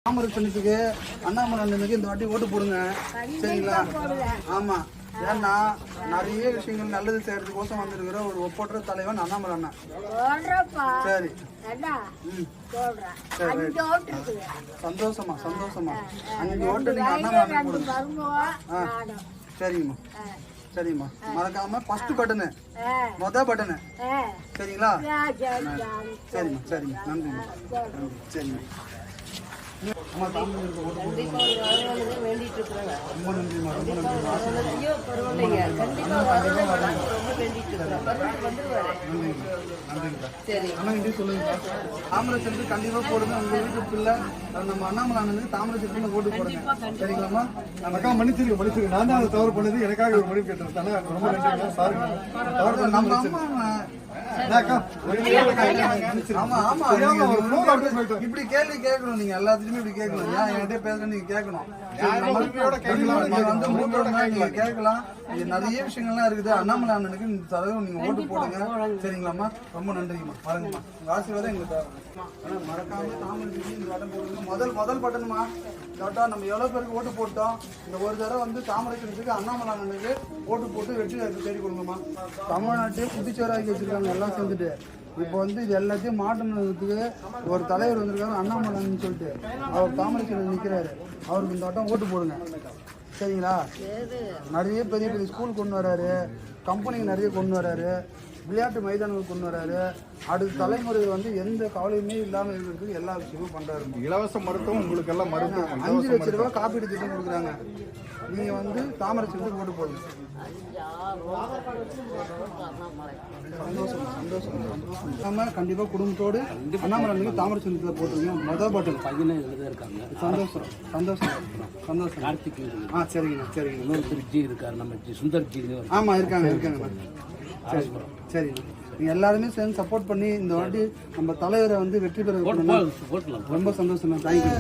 தாமரசனத்துக்கு அண்ணாமலை அண்ணனுக்கு இந்த வாட்டி ஓட்டு போடுங்க. சரிங்களா? ஆமா, ஏன்னா நிறைய விஷயங்கள் நல்லது செய்யறதுக்கோசம் வந்திருக்கிற ஒரு ஒப்பற்ற தலைவன் அண்ணாமலை அண்ணன். சரி, சந்தோஷமா சந்தோஷமா 5 ஓட்டு நீங்க அண்ணாமலை அண்ணன் போடுங்க. சரிங்கம்மா, சரிம்மா. மறக்காம ஃபர்ஸ்ட் பட்டனு, மொத பட்டனு. சரிங்களா? சரிம்மா, சரிம்மா, நன்றிம்மா. சரிம்மா. தாமரசத்துக்கு கண்டிப்பா போடுங்க. உங்க வீட்டு பிள்ளை நம்ம அண்ணாமலை அண்ணனுக்கு தாமரசத்துக்கு ஓட்டு போடுங்க. சரிங்களாமா? அக்கா மன்னிச்சிருக்க நான் தான் அதை தவறு பண்ணது. எனக்காக ஒரு மணி கேட்டேன். ரொம்ப நன்றி பாருங்க. நம்ம அம்மா இப்படி கேள்வி கேட்கணும். நீங்க எல்லாத்துலயுமே இப்படி கேட்கணும். ஏன் என்கிட்ட பேசுறது நீங்க கேட்கணும். நீங்க கேட்கலாம். நிறைய விஷயங்கள்லாம் இருக்குது. அண்ணாமலை அண்ணனுக்கு இந்த தடவை நீங்க ஓட்டு போடுங்க. சரிங்களாம்மா? ரொம்ப நன்றிங்கம்மா. பாருங்கம்மா, உங்க ஆசீர்வாதம் எங்களுக்கு மறக்காம தாமரத்துக்கு இந்த வட்டம் போடுங்க. முதல் பட்டணுமா கரெக்டா நம்ம எவ்வளவு பேருக்கு ஓட்டு போட்டோம். இந்த ஒரு தடவை வந்து தாமரத்துக்கு அண்ணாமலை அண்ணனுக்கு ஓட்டு போட்டு வெற்றி தேடி கொடுங்கம்மா. தமிழ்நாட்டையே குட்டிச்சோராக்கி வச்சிருக்காங்க எல்லாம் சேர்ந்துட்டு. இப்போ வந்து இது எல்லாத்தையும் மாற்றணுறதுக்கு ஒரு தலைவர் வந்திருக்காரு அண்ணாமலைன்னு சொல்லிட்டு. அவர் தாமரத்தில் நிற்கிறாரு. அவருக்கு இந்த வட்டம் ஓட்டு போடுங்க. சரிங்களா? நிறைய பெரிய பெரிய ஸ்கூல் கொண்டு வராரு, கம்பெனிக்கு நிறைய கொண்டு வராரு, விளையாட்டு மைதானங்கள் கொண்டு வராரு. அடுத்த தலைமுறை வந்து எந்த கவலையுமே இல்லாமல் இருக்கிறதுக்கு எல்லா விஷயமும் பண்றாரு. இலவச மருத்துவம் உங்களுக்கு எல்லாம் மருத்துவம் 5 லட்ச ரூபாய் காப்பீடு திட்டம் கொடுக்குறாங்க. நீங்க வந்து தாமரசத்துக்கு ஓட்டு போடுங்க. சந்தோஷம் சந்தோஷம் சந்தோஷம். நம்ம கண்டிப்பா குடும்பத்தோடு அண்ணாமலை தாமரசத்துல போட்டுருங்க. மொதல் பாட்டில் பையனே இருக்காங்க. சந்தோஷம் சந்தோஷம் சந்தோஷம். கார்த்திக் சரிங்கண்ணா, சரிங்க. இன்னொரு ஜி இருக்காரு, நம்ம சுந்தர்ஜி. ஆமா, இருக்காங்க. சரிண்ணா, நீங்க எல்லாருமே சேர்ந்து சப்போர்ட் பண்ணி இந்த வாட்டி நம்ம தலைவரை வந்து வெற்றி பெற ரொம்ப சந்தோஷம். தேங்க்யூ.